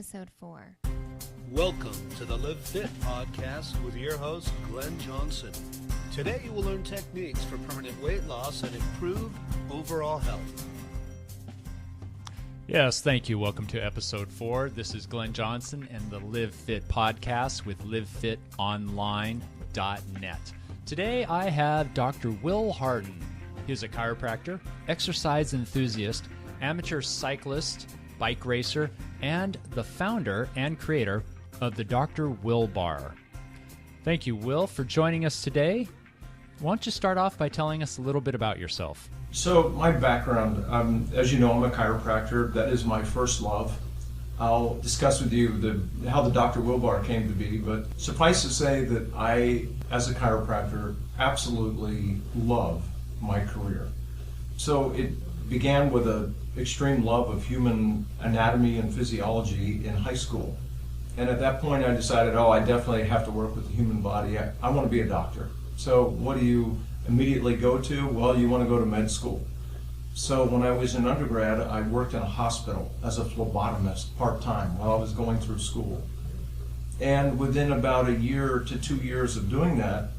episode 4. Welcome to the Live Fit podcast with your host, Glenn Johnson. Today you will learn techniques for permanent weight loss and improved overall health. Yes, thank you. Welcome to episode 4. This is Glenn Johnson and the Live Fit podcast with livefitonline.net. Today I have Dr. Will Harden. He's a chiropractor, exercise enthusiast, amateur cyclist, bike racer, and the founder and creator of the Dr. Will Bar. Thank you, Will, for joining us today. Why don't you start off by telling us a little bit about yourself? So my background, as you know, I'm a chiropractor. That is my first love. I'll discuss with you how the Dr. Will Bar came to be, but suffice to say that I, as a chiropractor, absolutely love my career. So it began with an extreme love of human anatomy and physiology in high school. And at that point I decided, I definitely have to work with the human body. I want to be a doctor. So what do you immediately go to? Well, you want to go to med school. So when I was in undergrad, I worked in a hospital as a phlebotomist part-time while I was going through school. And within about a year to 2 years of doing that,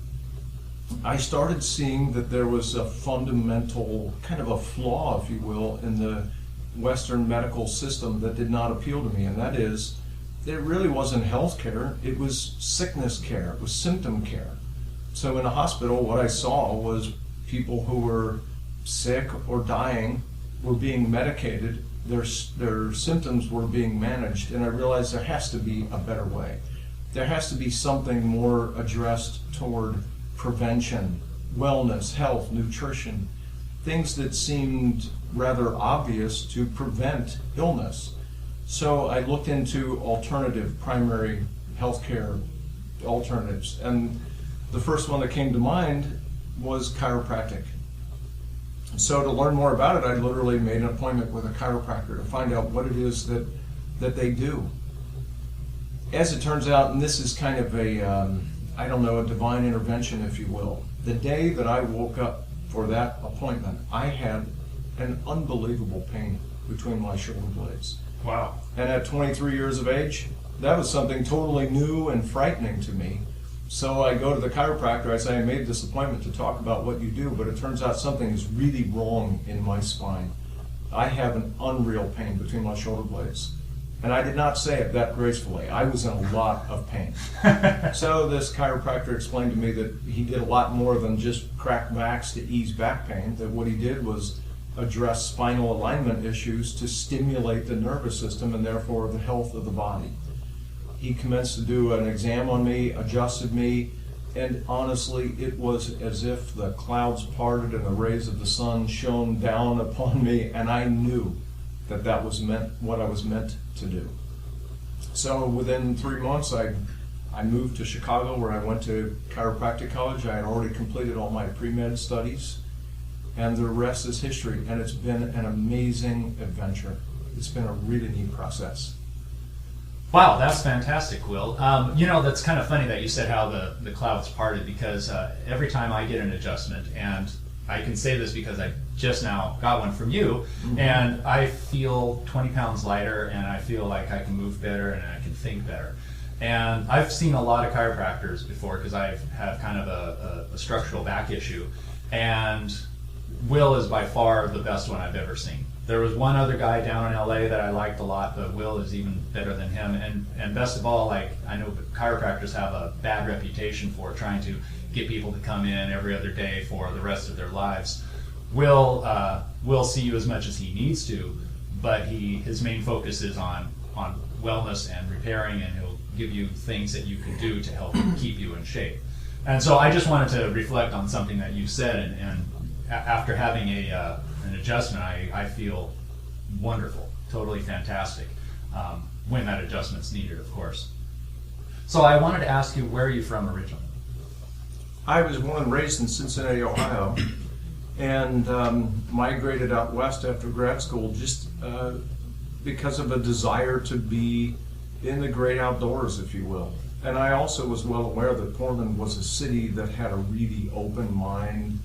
I started seeing that there was a fundamental kind of a flaw, if you will, in the Western medical system that did not appeal to me, and that is, it really wasn't health care, it was sickness care, it was symptom care. So in a hospital, what I saw was people who were sick or dying were being medicated, their symptoms were being managed, and I realized there has to be a better way. There has to be something more addressed toward prevention, wellness, health, nutrition, things that seemed rather obvious to prevent illness. So I looked into alternative primary healthcare alternatives, and the first one that came to mind was chiropractic. So to learn more about it, I literally made an appointment with a chiropractor to find out what it is that they do. As it turns out, and this is kind of a divine intervention, if you will. The day that I woke up for that appointment, I had an unbelievable pain between my shoulder blades. Wow. And at 23 years of age, that was something totally new and frightening to me. So I go to the chiropractor, I say, I made this appointment to talk about what you do, but it turns out something is really wrong in my spine. I have an unreal pain between my shoulder blades. And I did not say it that gracefully. I was in a lot of pain. So this chiropractor explained to me that he did a lot more than just crack backs to ease back pain, that what he did was address spinal alignment issues to stimulate the nervous system and therefore the health of the body. He commenced to do an exam on me, adjusted me, and honestly, it was as if the clouds parted and the rays of the sun shone down upon me, and I knew that was what I was meant to do. So within 3 months, I moved to Chicago, where I went to chiropractic college. I had already completed all my pre-med studies, and the rest is history, and it's been an amazing adventure. It's been a really neat process. Wow, that's fantastic, Will. That's kind of funny that you said how the clouds parted, because every time I get an adjustment, and I can say this because I just now got one from you, and I feel 20 pounds lighter, and I feel like I can move better and I can think better. And I've seen a lot of chiropractors before because I have kind of a structural back issue, and Will is by far the best one I've ever seen. There was one other guy down in LA that I liked a lot, but Will is even better than him. And best of all, I know chiropractors have a bad reputation for trying to get people to come in every other day for the rest of their lives. Will see you as much as he needs to, but his main focus is on wellness and repairing, and he'll give you things that you can do to help keep you in shape. And so I just wanted to reflect on something that you said, and after having an adjustment, I feel wonderful, totally fantastic, when that adjustment's needed, of course. So I wanted to ask you, where are you from originally? I was born and raised in Cincinnati, Ohio, and migrated out west after grad school just because of a desire to be in the great outdoors, if you will. And I also was well aware that Portland was a city that had a really open mind,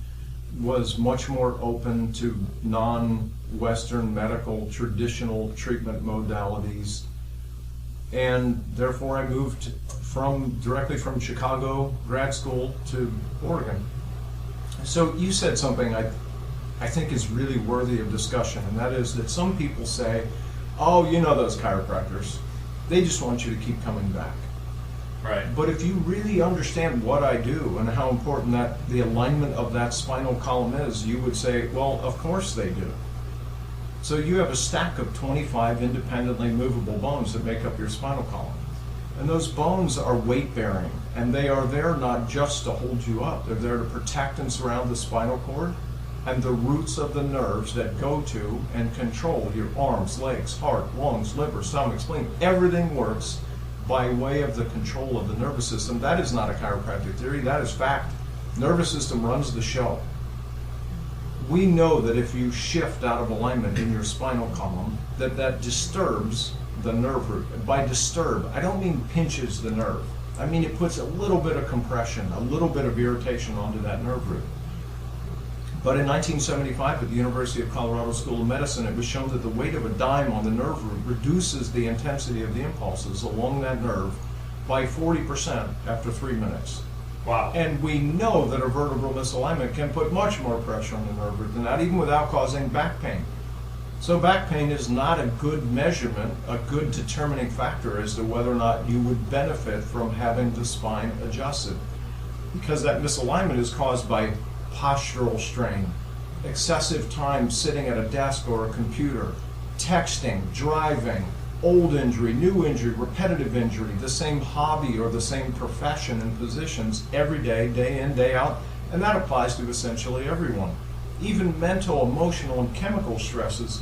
was much more open to non-Western medical traditional treatment modalities. And therefore I moved directly from Chicago grad school to Oregon. So you said something I think is really worthy of discussion, and that is that some people say, oh, you know those chiropractors, they just want you to keep coming back. Right. But if you really understand what I do and how important that the alignment of that spinal column is, you would say, well, of course they do. So you have a stack of 25 independently movable bones that make up your spinal column. And those bones are weight bearing, and they are there not just to hold you up, they're there to protect and surround the spinal cord and the roots of the nerves that go to and control your arms, legs, heart, lungs, liver, stomach, spleen. Everything works by way of the control of the nervous system. That is not a chiropractic theory, that is fact. Nervous system runs the show. We know that if you shift out of alignment in your spinal column, that disturbs the nerve root. By disturb, I don't mean pinches the nerve. I mean it puts a little bit of compression, a little bit of irritation onto that nerve root. But in 1975 at the University of Colorado School of Medicine, it was shown that the weight of a dime on the nerve root reduces the intensity of the impulses along that nerve by 40% after 3 minutes. Wow. And we know that a vertebral misalignment can put much more pressure on the nerve root than that, even without causing back pain. So back pain is not a good measurement, a good determining factor as to whether or not you would benefit from having the spine adjusted. Because that misalignment is caused by postural strain, excessive time sitting at a desk or a computer, texting, driving, old injury, new injury, repetitive injury, the same hobby or the same profession and positions every day, day in, day out, and that applies to essentially everyone. Even mental, emotional, and chemical stresses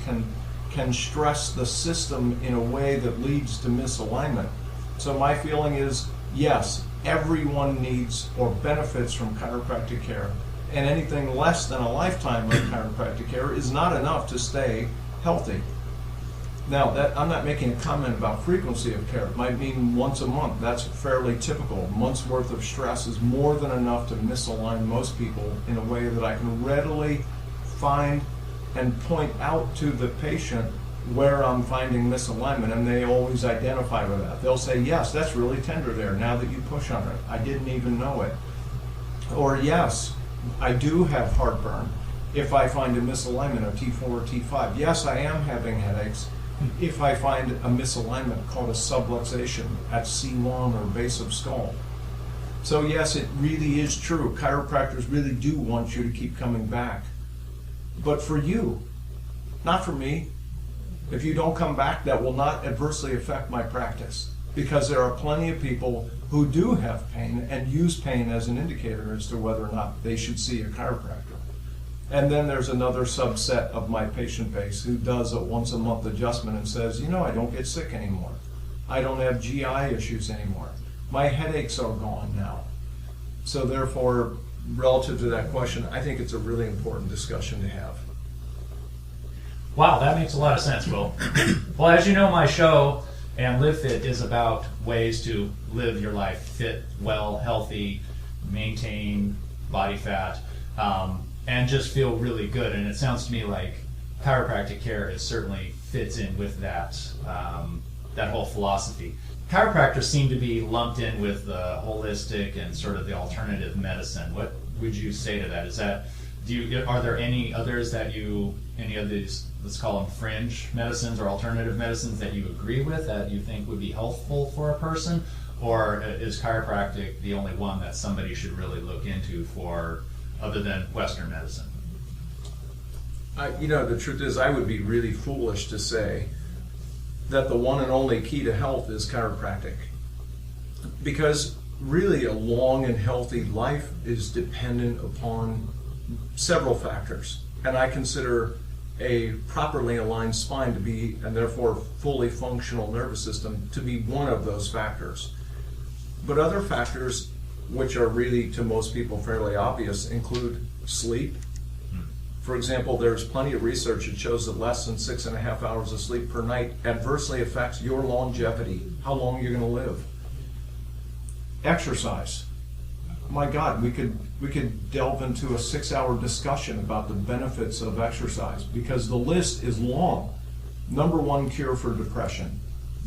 can stress the system in a way that leads to misalignment. So my feeling is, yes, everyone needs or benefits from chiropractic care, and anything less than a lifetime of chiropractic care is not enough to stay healthy. Now, I'm not making a comment about frequency of care. It might mean once a month. That's fairly typical. A month's worth of stress is more than enough to misalign most people in a way that I can readily find and point out to the patient where I'm finding misalignment, and they always identify with that. They'll say, yes, that's really tender there now that you push on it. I didn't even know it. Or, yes, I do have heartburn if I find a misalignment of T4 or T5. Yes, I am having headaches if I find a misalignment called a subluxation at C1 or base of skull. So yes, it really is true. Chiropractors really do want you to keep coming back. But for you, not for me. If you don't come back, that will not adversely affect my practice, because there are plenty of people who do have pain and use pain as an indicator as to whether or not they should see a chiropractor. And then there's another subset of my patient base who does a once a month adjustment and says, I don't get sick anymore. I don't have GI issues anymore. My headaches are gone now. So therefore, relative to that question, I think it's a really important discussion to have. Wow, that makes a lot of sense, Will. Well, as you know, my show and Live Fit is about ways to live your life fit, well, healthy, maintain body fat, and just feel really good. And it sounds to me like chiropractic care certainly fits in with that whole philosophy. Chiropractors seem to be lumped in with the holistic and sort of the alternative medicine. What would you say to that? Are there any others any of these, let's call them fringe medicines or alternative medicines that you agree with, that you think would be helpful for a person? Or is chiropractic the only one that somebody should really look into for, other than Western medicine? The truth is, I would be really foolish to say that the one and only key to health is chiropractic. Because really a long and healthy life is dependent upon several factors. And I consider a properly aligned spine to be, and therefore fully functional nervous system, to be one of those factors. But other factors, which are really to most people fairly obvious, include sleep. For example, there's plenty of research that shows that less than 6.5 hours of sleep per night adversely affects your longevity, how long you're going to live. Exercise. My God, we could delve into a 6-hour discussion about the benefits of exercise, because the list is long. Number one cure for depression.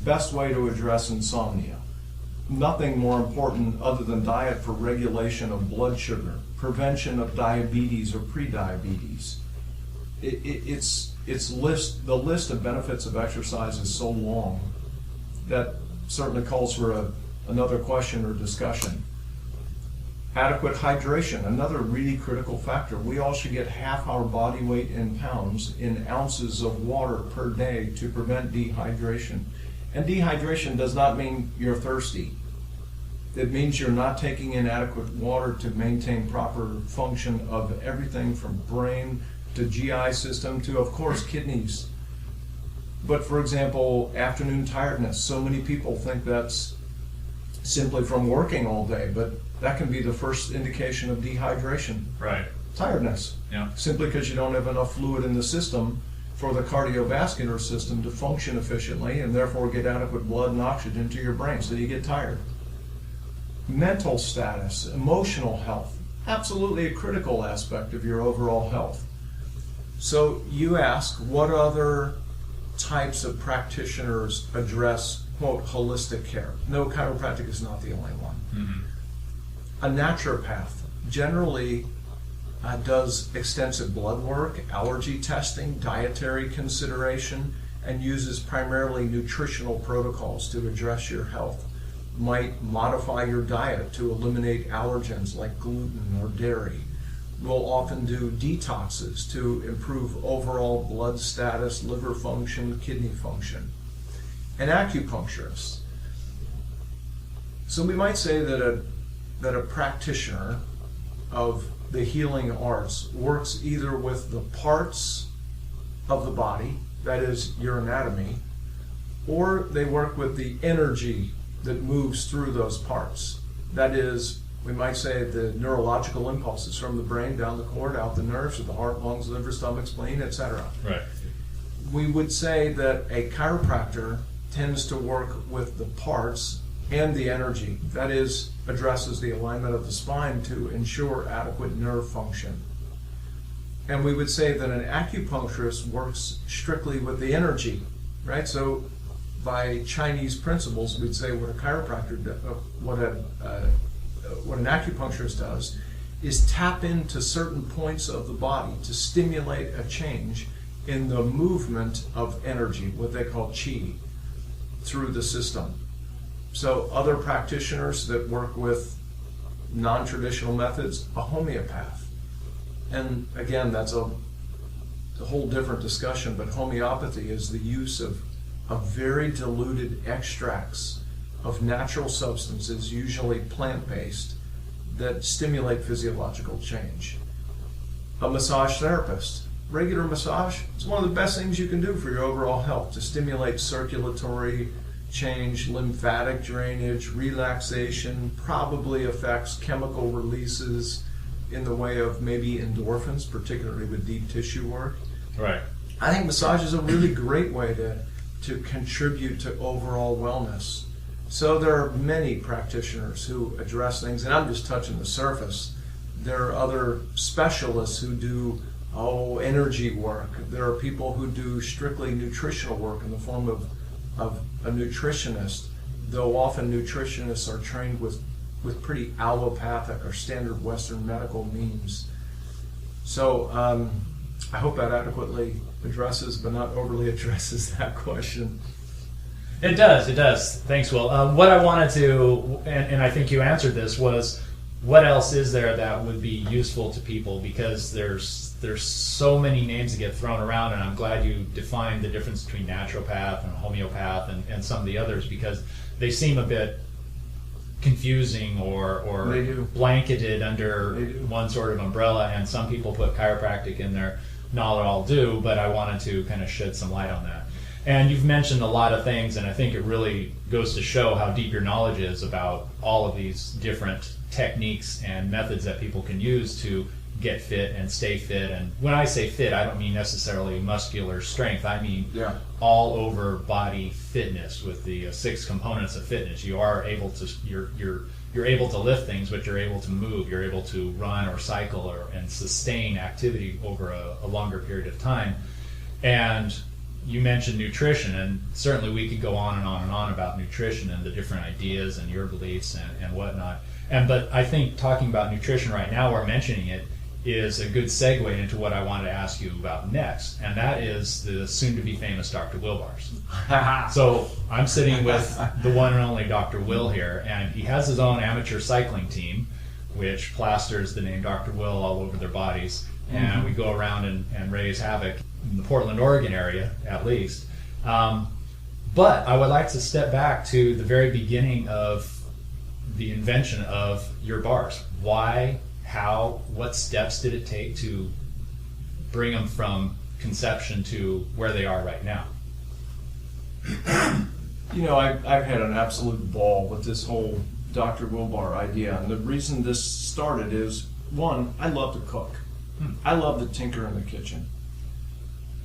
best way to address insomnia. Nothing more important other than diet for regulation of blood sugar, prevention of diabetes or prediabetes. The list of benefits of exercise is so long that certainly calls for another question or discussion. Adequate hydration, another really critical factor. We all should get half our body weight in pounds in ounces of water per day to prevent dehydration. And dehydration does not mean you're thirsty. It means you're not taking in adequate water to maintain proper function of everything from brain to GI system to, of course, kidneys. But for example, afternoon tiredness. So many people think that's simply from working all day, but that can be the first indication of dehydration. Right. Tiredness. Yeah. Simply because you don't have enough fluid in the system for the cardiovascular system to function efficiently and therefore get adequate blood and oxygen to your brain, so you get tired. Mental status, emotional health, absolutely a critical aspect of your overall health. So you ask, what other types of practitioners address, quote, holistic care? No, chiropractic is not the only one. Mm-hmm. A naturopath generally does extensive blood work, allergy testing, dietary consideration, and uses primarily nutritional protocols to address your health. Might modify your diet to eliminate allergens like gluten or dairy. Will often do detoxes to improve overall blood status, liver function, kidney function. And acupuncturists. So we might say that a practitioner of the healing arts works either with the parts of the body, that is your anatomy, or they work with the energy that moves through those parts. That is, we might say, the neurological impulses from the brain down the cord, out the nerves, to the heart, lungs, liver, stomach, spleen, etc. Right. We would say that a chiropractor tends to work with the parts and the energy. That is, addresses the alignment of the spine to ensure adequate nerve function. And we would say that an acupuncturist works strictly with the energy, right? So by Chinese principles, we'd say what a chiropractor, what an acupuncturist does is tap into certain points of the body to stimulate a change in the movement of energy, what they call qi, through the system. So other practitioners that work with non-traditional methods, a homeopath. And again, that's a whole different discussion, but homeopathy is the use of very diluted extracts of natural substances, usually plant-based, that stimulate physiological change. A massage therapist. Regular massage is one of the best things you can do for your overall health, to stimulate circulatory change, lymphatic drainage, relaxation, probably affects chemical releases in the way of maybe endorphins, particularly with deep tissue work. Right. I think massage is a really great way to contribute to overall wellness. So there are many practitioners who address things, and I'm just touching the surface. There are other specialists who do energy work. There are people who do strictly nutritional work in the form of a nutritionist, though often nutritionists are trained with pretty allopathic or standard Western medical means. So I hope that adequately addresses, but not overly addresses, that question. It does. Thanks, Will. What I wanted to, and I think you answered this, was what else is there that would be useful to people? Because there's so many names that get thrown around, and I'm glad you defined the difference between naturopath and homeopath and some of the others, because they seem a bit confusing or blanketed under one sort of umbrella, and some people put chiropractic in there. Not all do, but I wanted to kind of shed some light on that. And you've mentioned a lot of things, and I think it really goes to show how deep your knowledge is about all of these different techniques and methods that people can use to get fit and stay fit. And when I say fit, I don't mean necessarily muscular strength. I mean all over body fitness with the 6 components of fitness. You are able to you're able to lift things, but you're able to move. You're able to run or cycle and sustain activity over a longer period of time. And you mentioned nutrition, and certainly we could go on and on and on about nutrition and the different ideas and your beliefs and whatnot. But I think talking about nutrition right now, or mentioning it, is a good segue into what I wanted to ask you about next, and that is the soon-to-be famous Dr. Will bars. So I'm sitting with the one and only Dr. Will here, and he has his own amateur cycling team, which plasters the name Dr. Will all over their bodies, and we go around and raise havoc in the Portland, Oregon area, at least. But I would like to step back to the very beginning of the invention of your bars. Why? How, what steps did it take to bring them from conception to where they are right now? You know, I've had an absolute ball with this whole Dr. Will bar idea, and the reason this started is, one, I love to cook. I love to tinker in the kitchen.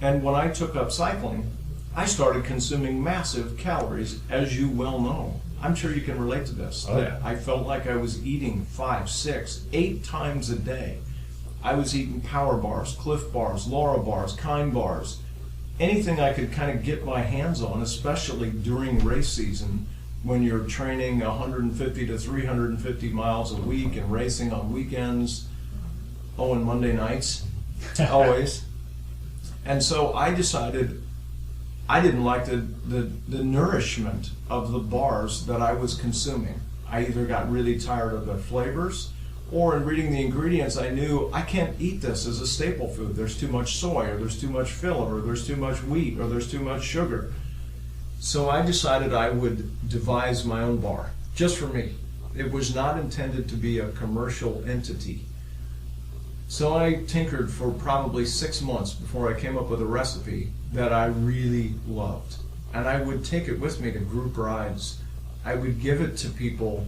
And when I took up cycling, I started consuming massive calories, as you well know. I'm sure you can relate to this. Oh, yeah. I felt like I was eating 5, 6, 8 times a day. I was eating power bars, Cliff bars, Laura bars, Kind bars, anything I could kind of get my hands on, especially during race season when you're training 150 to 350 miles a week and racing on weekends, and Monday nights, always. And so I decided I didn't like the nourishment of the bars that I was consuming. I either got really tired of the flavors, or in reading the ingredients, I knew I can't eat this as a staple food. There's too much soy, or there's too much filler, or there's too much wheat, or there's too much sugar. So I decided I would devise my own bar, just for me. It was not intended to be a commercial entity. So I tinkered for probably 6 months before I came up with a recipe that I really loved. And I would take it with me to group rides. I would give it to people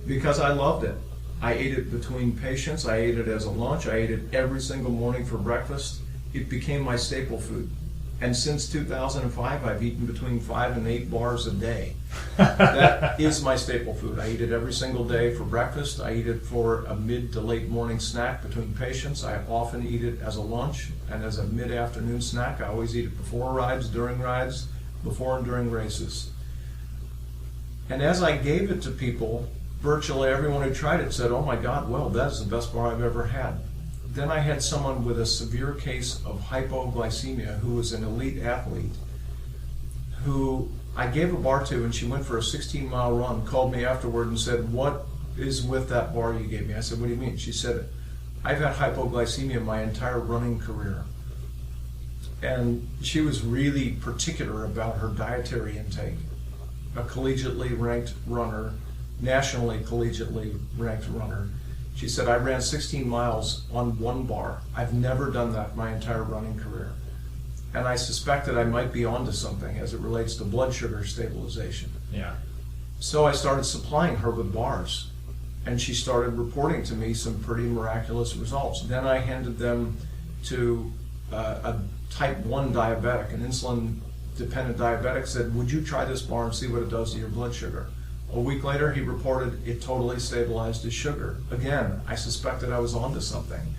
because I loved it. I ate it between patients, I ate it as a lunch, I ate it every single morning for breakfast. It became my staple food. And since 2005, I've eaten between 5 and 8 bars a day. That is my staple food. I eat it every single day for breakfast. I eat it for a mid to late morning snack between patients. I often eat it as a lunch and as a mid-afternoon snack. I always eat it before rides, during rides, before and during races. And as I gave it to people, virtually everyone who tried it said, "Oh my God, well, that is the best bar I've ever had." Then I had someone with a severe case of hypoglycemia who was an elite athlete who I gave a bar to, and she went for a 16-mile run, called me afterward and said, "What is with that bar you gave me?" I said, "What do you mean?" She said, "I've had hypoglycemia my entire running career." And she was really particular about her dietary intake. A collegiately ranked runner, nationally collegiately ranked runner. She said, "I ran 16 miles on 1 bar. I've never done that my entire running career." And I suspected I might be onto something as it relates to blood sugar stabilization. Yeah. So I started supplying her with bars, and she started reporting to me some pretty miraculous results. Then I handed them to a type 1 diabetic, an insulin-dependent diabetic, said, "Would you try this bar and see what it does to your blood sugar?" A week later, he reported it totally stabilized his sugar. Again, I suspected I was onto something.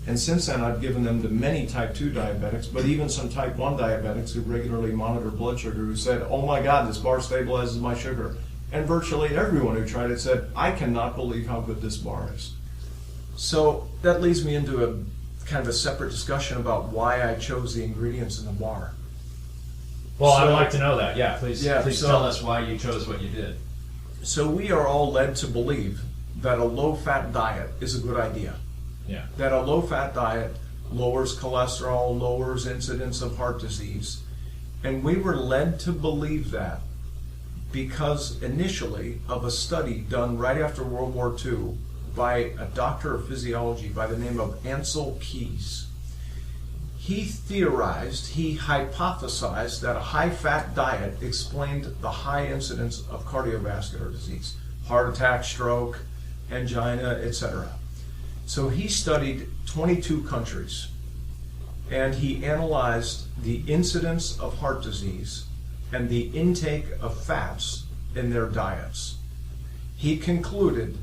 And since then, I've given them to many type 2 diabetics, but even some type 1 diabetics who regularly monitor blood sugar who said, "Oh my God, this bar stabilizes my sugar." And virtually everyone who tried it said, "I cannot believe how good this bar is." So that leads me into a kind of a separate discussion about why I chose the ingredients in the bar. Well, I would like to know that. Yeah, please so- tell us why you chose what you did. So we are all led to believe that a low-fat diet is a good idea. Yeah. That a low-fat diet lowers cholesterol, lowers incidence of heart disease. And we were led to believe that because initially of a study done right after World War II by a doctor of physiology by the name of Ansel Keys. He theorized, he hypothesized that a high-fat diet explained the high incidence of cardiovascular disease, heart attack, stroke, angina, etc. So he studied 22 countries, and he analyzed the incidence of heart disease and the intake of fats in their diets. He concluded,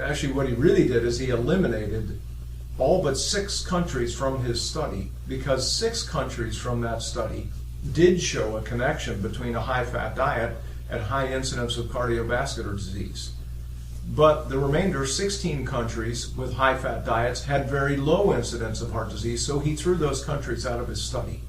actually what he really did is he eliminated all but 6 countries from his study, because 6 countries from that study did show a connection between a high-fat diet and high incidence of cardiovascular disease. But the remainder, 16 countries with high-fat diets, had very low incidence of heart disease, so he threw those countries out of his study.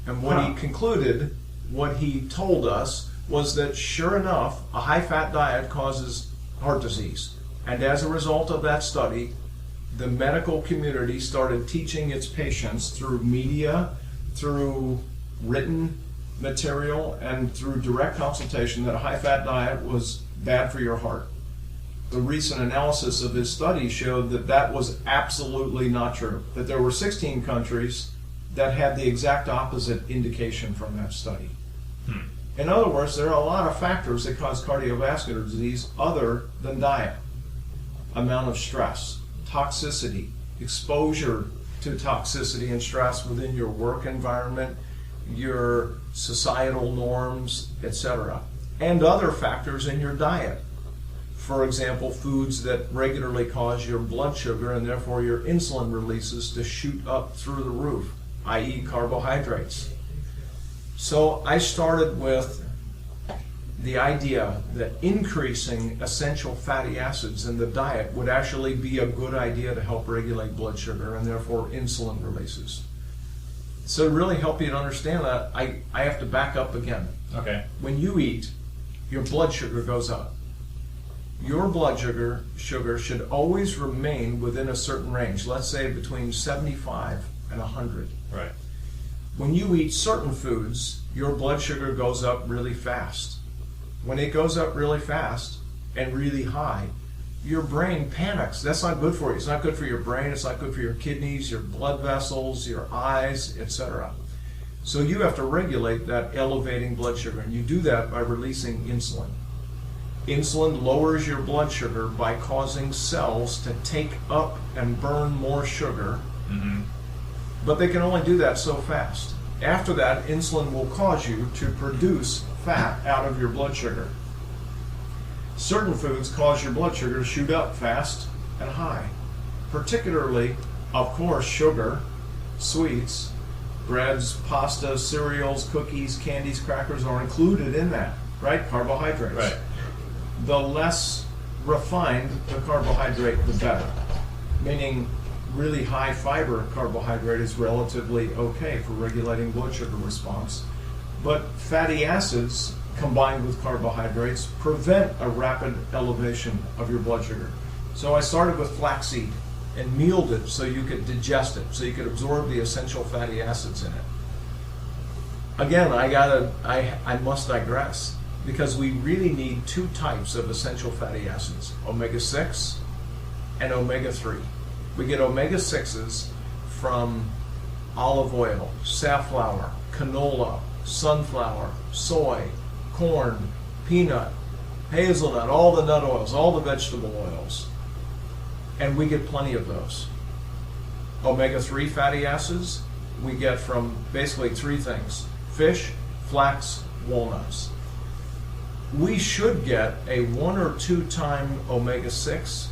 And when he concluded, what he told us was that sure enough, a high-fat diet causes heart disease. And as a result of that study, the medical community started teaching its patients through media, through written material, and through direct consultation that a high-fat diet was bad for your heart. The recent analysis of his study showed that that was absolutely not true, that there were 16 countries that had the exact opposite indication from that study. In other words, there are a lot of factors that cause cardiovascular disease other than diet. Amount of stress, toxicity, exposure to toxicity and stress within your work environment, your societal norms, etc., and other factors in your diet. For example, foods that regularly cause your blood sugar and therefore your insulin releases to shoot up through the roof, i.e. carbohydrates. So I started with the idea that increasing essential fatty acids in the diet would actually be a good idea to help regulate blood sugar and therefore insulin releases. So to really help you to understand that, I have to back up again. Okay. When you eat, your blood sugar goes up. Your blood sugar should always remain within a certain range, let's say between 75 and 100. Right. When you eat certain foods, your blood sugar goes up really fast. When it goes up really fast and really high, your brain panics. That's not good for you. It's not good for your brain. It's not good for your kidneys, your blood vessels, your eyes, etc. So you have to regulate that elevating blood sugar, and you do that by releasing insulin. Insulin lowers your blood sugar by causing cells to take up and burn more sugar, but they can only do that so fast. After that, insulin will cause you to produce fat out of your blood sugar. Certain foods cause your blood sugar to shoot up fast and high, particularly, of course, sugar, sweets, breads, pasta, cereals, cookies, candies, crackers are included in that, right? Carbohydrates. Right. The less refined the carbohydrate, the better. Meaning, really high fiber carbohydrate is relatively okay for regulating blood sugar response. But fatty acids combined with carbohydrates prevent a rapid elevation of your blood sugar. So I started with flaxseed and mealed it so you could digest it, so you could absorb the essential fatty acids in it. Again, I must digress, because we really need 2 types of essential fatty acids, omega-6 and omega-3. We get omega-6s from olive oil, safflower, canola, sunflower, soy, corn, peanut, hazelnut, all the nut oils, all the vegetable oils. And we get plenty of those. Omega-3 fatty acids we get from basically 3 things: fish, flax, walnuts. We should get a 1 or 2 time omega-6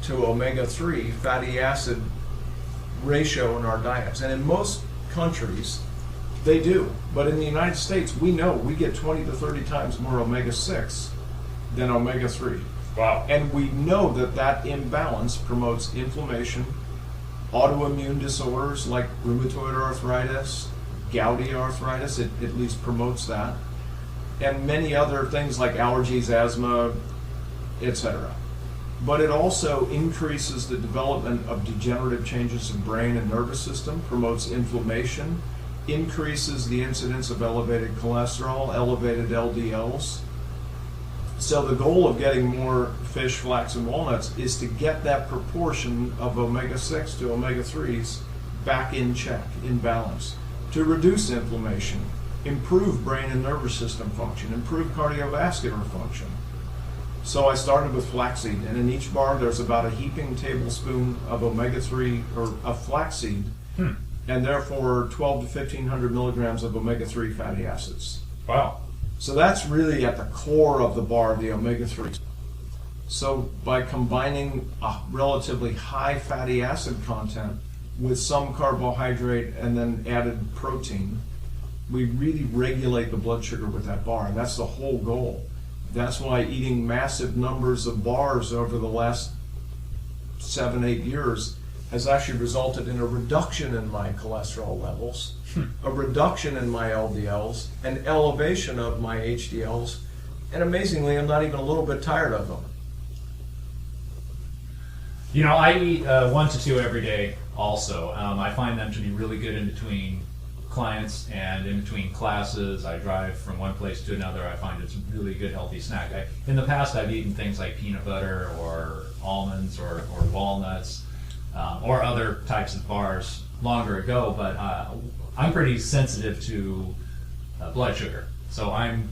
to omega-3 fatty acid ratio in our diets. And in most countries, they do. But in the United States, we know we get 20 to 30 times more omega-6 than omega-3. Wow. And we know that that imbalance promotes inflammation, autoimmune disorders like rheumatoid arthritis, gouty arthritis, it at least promotes that, and many other things like allergies, asthma, etc. But it also increases the development of degenerative changes in brain and nervous system, promotes inflammation, increases the incidence of elevated cholesterol, elevated LDLs. So the goal of getting more fish, flax, and walnuts is to get that proportion of omega-6 to omega-3s back in check, in balance, to reduce inflammation, improve brain and nervous system function, improve cardiovascular function. So I started with flaxseed, and in each bar there's about a heaping tablespoon of omega-3 or of flaxseed, and therefore 12 to 1500 milligrams of omega-3 fatty acids. Wow. So that's really at the core of the bar, the omega-3s. So by combining a relatively high fatty acid content with some carbohydrate and then added protein, we really regulate the blood sugar with that bar, and that's the whole goal. That's why eating massive numbers of bars over the last 7-8 years has actually resulted in a reduction in my cholesterol levels, a reduction in my LDLs, an elevation of my HDLs, and amazingly, I'm not even a little bit tired of them. You know, I eat 1 to 2 every day also. I find them to be really good in between clients and in between classes. I drive from one place to another. I find it's a really good, healthy snack. In the past, I've eaten things like peanut butter or almonds or walnuts or other types of bars longer ago, but I'm pretty sensitive to blood sugar. So I'm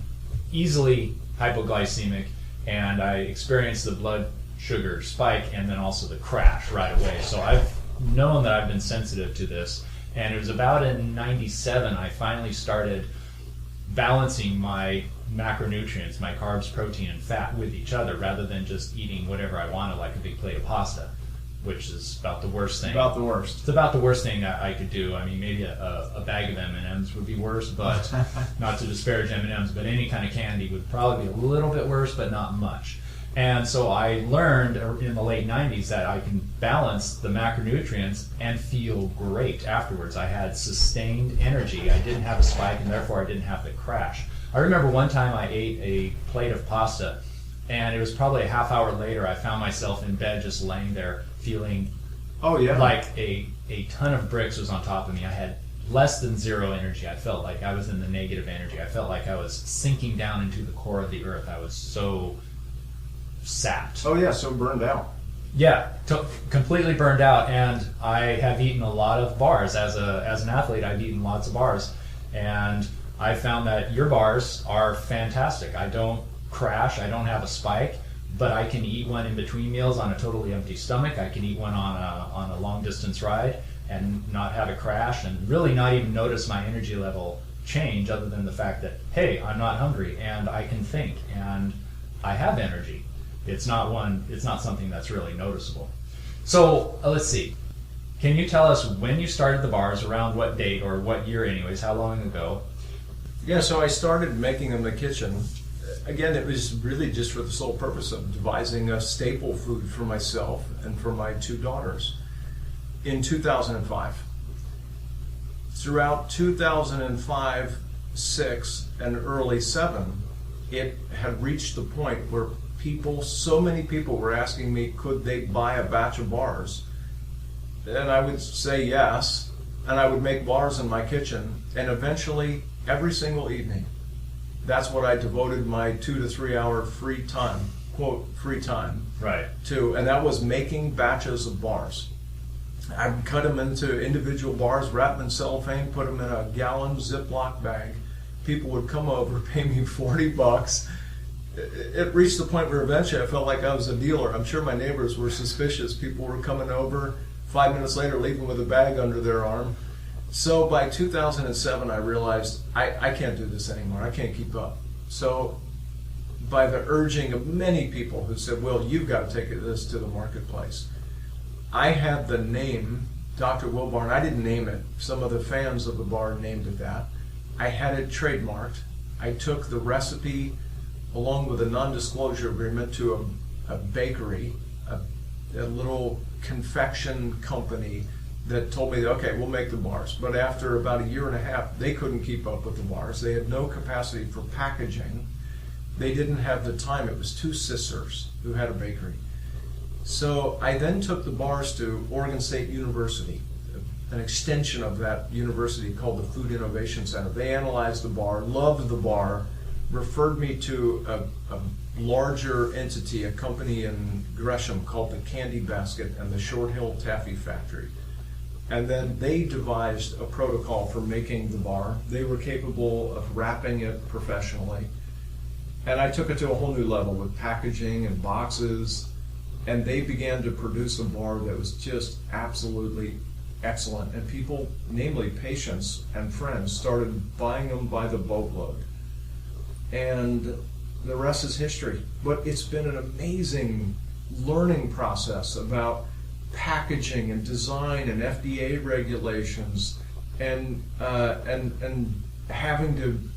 easily hypoglycemic, and I experience the blood sugar spike and then also the crash right away. So I've known that I've been sensitive to this, and it was about in '97 I finally started balancing my macronutrients, my carbs, protein, and fat with each other, rather than just eating whatever I wanted, like a big plate of pasta, which is about the worst thing. About the worst. It's about the worst thing I could do. I mean, maybe a bag of M&Ms would be worse, but not to disparage M&Ms, but any kind of candy would probably be a little bit worse, but not much. And so I learned in the late 90s that I can balance the macronutrients and feel great afterwards. I had sustained energy. I didn't have a spike, and therefore I didn't have to crash. I remember one time I ate a plate of pasta, and it was probably a half hour later I found myself in bed just laying there feeling like a ton of bricks was on top of me. I had less than zero energy. I felt like I was in the negative energy. I felt like I was sinking down into the core of the earth. I was so sapped. Oh yeah, so burned out. Yeah, completely burned out, and I have eaten a lot of bars. As an athlete, I've eaten lots of bars, and I found that your bars are fantastic. I don't crash, I don't have a spike, but I can eat one in between meals on a totally empty stomach. I can eat one on a long distance ride and not have a crash, and really not even notice my energy level change, other than the fact that, hey, I'm not hungry and I can think and I have energy. It's not something that's really noticeable. So let's see. Can you tell us when you started the bars, around what date or what year anyways, how long ago? Yeah, so I started making them in the kitchen. Again, it was really just for the sole purpose of devising a staple food for myself and for my 2 daughters in 2005. Throughout 2005, 6, and early 7, it had reached the point where so many people were asking me, could they buy a batch of bars? And I would say yes, and I would make bars in my kitchen, and eventually, every single evening, that's what I devoted my 2 to 3 hour free time, quote, free time, right, to, and that was making batches of bars. I'd cut them into individual bars, wrap them in cellophane, put them in a gallon Ziploc bag. People would come over, pay me $40. It reached the point where eventually I felt like I was a dealer. I'm sure my neighbors were suspicious. People were coming over, 5 minutes later leaving with a bag under their arm. So by 2007 I realized I can't do this anymore. I can't keep up. So by the urging of many people who said, well, you've got to take this to the marketplace, I had the name Dr. Will Harden. I didn't name it. Some of the fans of the bar named it that. I had it trademarked. I took the recipe along with a non-disclosure agreement to a bakery, a little confection company that told me, okay, we'll make the bars. But after about a year and a half, they couldn't keep up with the bars. They had no capacity for packaging. They didn't have the time. It was 2 sisters who had a bakery. So I then took the bars to Oregon State University, an extension of that university called the Food Innovation Center. They analyzed the bar, loved the bar, referred me to a larger entity, a company in Gresham called the Candy Basket and the Short Hill Taffy Factory. And then they devised a protocol for making the bar. They were capable of wrapping it professionally. And I took it to a whole new level with packaging and boxes. And they began to produce a bar that was just absolutely excellent. And people, namely patients and friends, started buying them by the boatload. And the rest is history. But it's been an amazing learning process about packaging and design and FDA regulations and having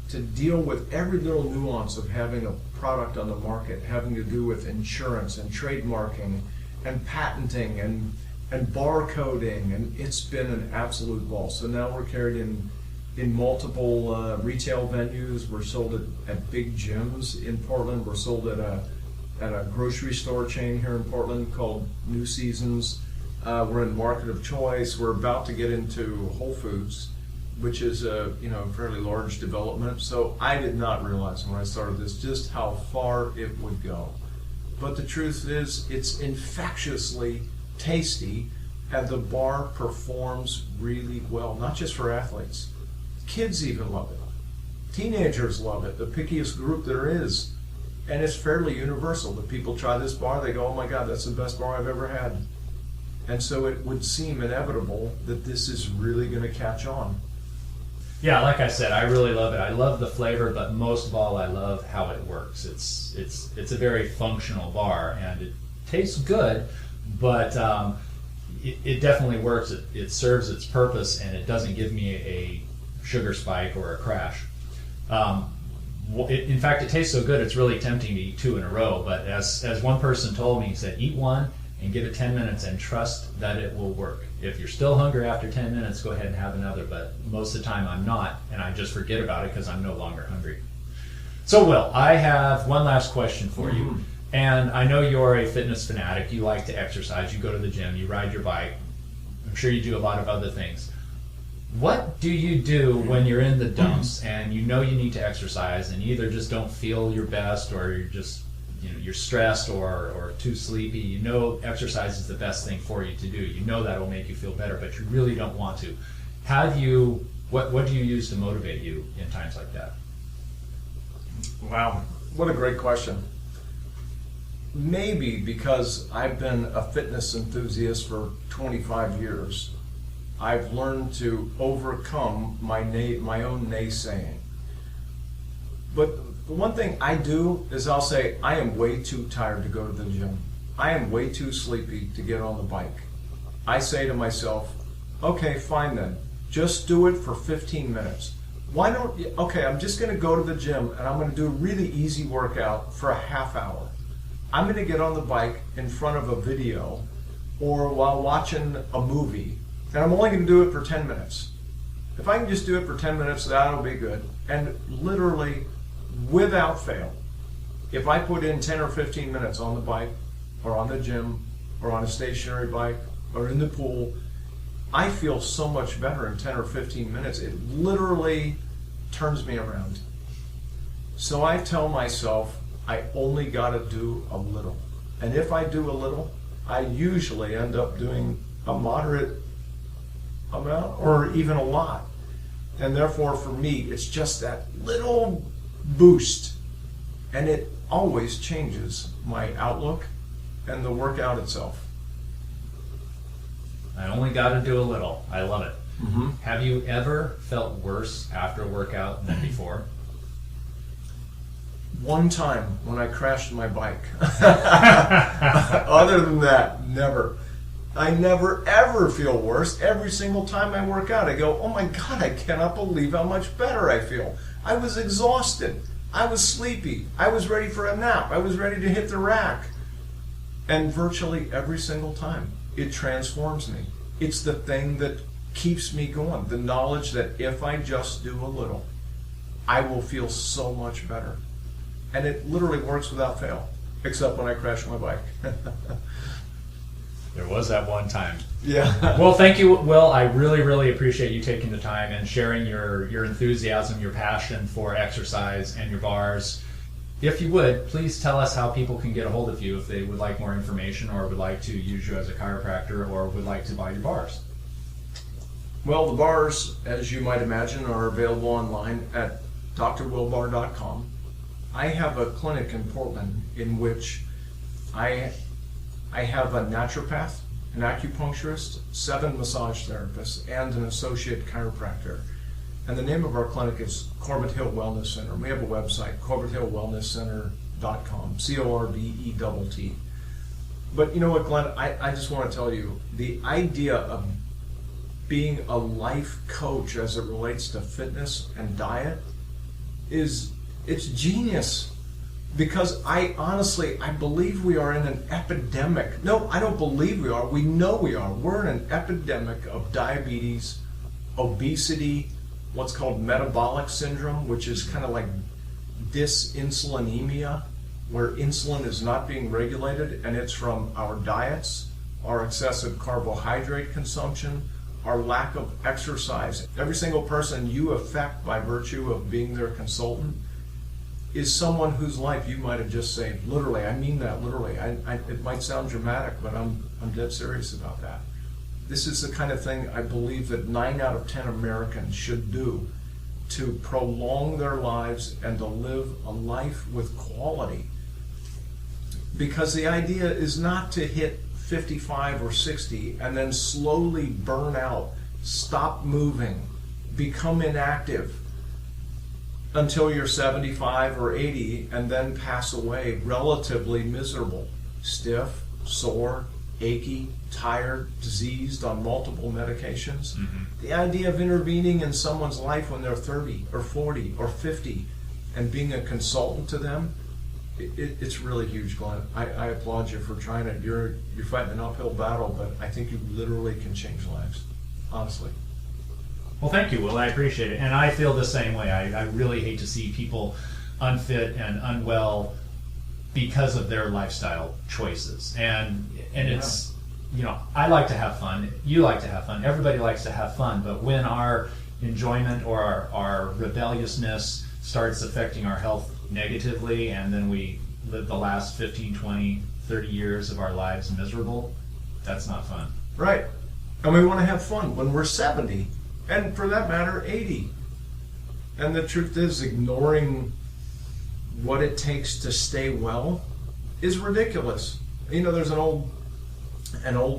to deal with every little nuance of having a product on the market, having to do with insurance and trademarking and patenting and barcoding, and it's been an absolute ball. So now we're carried in multiple retail venues. We're sold at big gyms in Portland. We're sold at a grocery store chain here in Portland called New Seasons. We're in Market of Choice. We're about to get into Whole Foods, which is a fairly large development. So I did not realize when I started this just how far it would go. But the truth is, it's infectiously tasty, and the bar performs really well, not just for athletes. Kids even love it. Teenagers love it, the pickiest group there is. And it's fairly universal. The people try this bar, they go, oh my God, that's the best bar I've ever had. And so it would seem inevitable that this is really going to catch on. Yeah, like I said, I really love it. I love the flavor, but most of all, I love how it works. It's a very functional bar, and it tastes good, but it definitely works. It serves its purpose, and it doesn't give me a sugar spike or a crash. In fact, it tastes so good, it's really tempting to eat 2 in a row. But as one person told me, he said, eat one and give it 10 minutes and trust that it will work. If you're still hungry after 10 minutes, go ahead and have another. But most of the time I'm not, and I just forget about it because I'm no longer hungry. So, Will, I have one last question for you. And I know you're a fitness fanatic. You like to exercise. You go to the gym. You ride your bike. I'm sure you do a lot of other things. What do you do when you're in the dumps and you know you need to exercise and you either just don't feel your best, or you're just you're stressed or too sleepy? You know exercise is the best thing for you to do. You know that will make you feel better, but you really don't want to. What do you use to motivate you in times like that? Wow, what a great question. Maybe because I've been a fitness enthusiast for 25 years, I've learned to overcome my own naysaying. But the one thing I do is I'll say, I am way too tired to go to the gym. I am way too sleepy to get on the bike. I say to myself, okay, fine then. Just do it for 15 minutes. Why don't you? Okay, I'm just going to go to the gym and I'm going to do a really easy workout for a half hour. I'm going to get on the bike in front of a video or while watching a movie, and I'm only going to do it for 10 minutes. If I can just do it for 10 minutes, that'll be good. And literally, without fail, if I put in 10 or 15 minutes on the bike or on the gym or on a stationary bike or in the pool, I feel so much better in 10 or 15 minutes. It literally turns me around. So I tell myself, I only got to do a little. And if I do a little, I usually end up doing a moderate amount or even a lot. And therefore, for me, it's just that little boost. And it always changes my outlook and the workout itself. I only got to do a little. I love it. Mm-hmm. Have you ever felt worse after a workout than before? One time when I crashed my bike. Other than that, never. I never ever feel worse. Every single time I work out, I go, oh my God, I cannot believe how much better I feel. I was exhausted. I was sleepy. I was ready for a nap. I was ready to hit the rack. And virtually every single time, it transforms me. It's the thing that keeps me going. The knowledge that if I just do a little, I will feel so much better. And it literally works without fail, except when I crash my bike. There was that one time. Yeah. Well, thank you, Will. I really, really appreciate you taking the time and sharing your enthusiasm, your passion for exercise and your bars. If you would, please tell us how people can get a hold of you if they would like more information or would like to use you as a chiropractor or would like to buy your bars. Well, the bars, as you might imagine, are available online at drwillbar.com. I have a clinic in Portland in which I have a naturopath, an acupuncturist, 7 massage therapists, and an associate chiropractor. And the name of our clinic is Corbett Hill Wellness Center. We have a website, CorbettHillWellnessCenter.com, CORBETT. But you know what, Glenn, I just want to tell you, the idea of being a life coach as it relates to fitness and diet it's genius. Because I believe we are in an epidemic. No, I don't believe we are. We know we are. We're in an epidemic of diabetes, obesity, what's called metabolic syndrome, which is kind of like dysinsulinemia, where insulin is not being regulated, and it's from our diets, our excessive carbohydrate consumption, our lack of exercise. Every single person you affect by virtue of being their consultant is someone whose life you might have just saved. Literally, I mean that literally. It might sound dramatic, but I'm dead serious about that. This is the kind of thing I believe that 9 out of 10 Americans should do to prolong their lives and to live a life with quality. Because the idea is not to hit 55 or 60 and then slowly burn out, stop moving, become inactive until you're 75 or 80 and then pass away relatively miserable, stiff, sore, achy, tired, diseased on multiple medications. Mm-hmm. The idea of intervening in someone's life when they're 30 or 40 or 50 and being a consultant to them, it's really huge, Glenn. I applaud you for trying it. You're fighting an uphill battle, but I think you literally can change lives, honestly. Well, thank you, Will. I appreciate it. And I feel the same way. I really hate to see people unfit and unwell because of their lifestyle choices. And it's, I like to have fun. You like to have fun. Everybody likes to have fun. But when our enjoyment or our rebelliousness starts affecting our health negatively, and then we live the last 15, 20, 30 years of our lives miserable, that's not fun. Right. And we want to have fun when we're 70. And for that matter, 80. And the truth is, ignoring what it takes to stay well is ridiculous. There's an old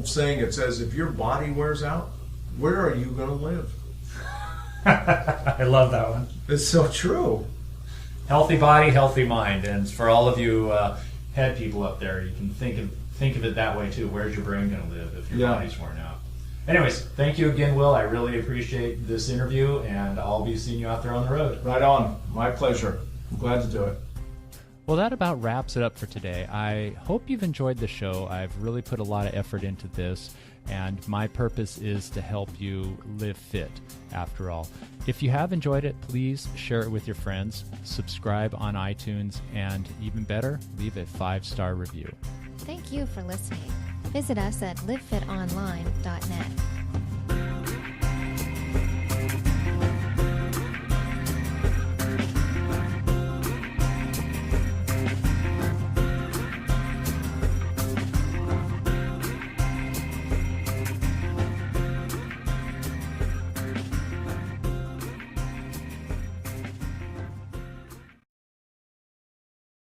saying. It says, if your body wears out, where are you going to live? I love that one. It's so true. Healthy body, healthy mind. And for all of you head people up there, you can think of it that way too. Where's your brain going to live if your body's worn out? Anyways, thank you again, Will. I really appreciate this interview, and I'll be seeing you out there on the road. Right on. My pleasure. I'm glad to do it. Well, that about wraps it up for today. I hope you've enjoyed the show. I've really put a lot of effort into this, and my purpose is to help you live fit, after all. If you have enjoyed it, please share it with your friends, subscribe on iTunes, and even better, leave a 5-star review. Thank you for listening. Visit us at livefitonline.net.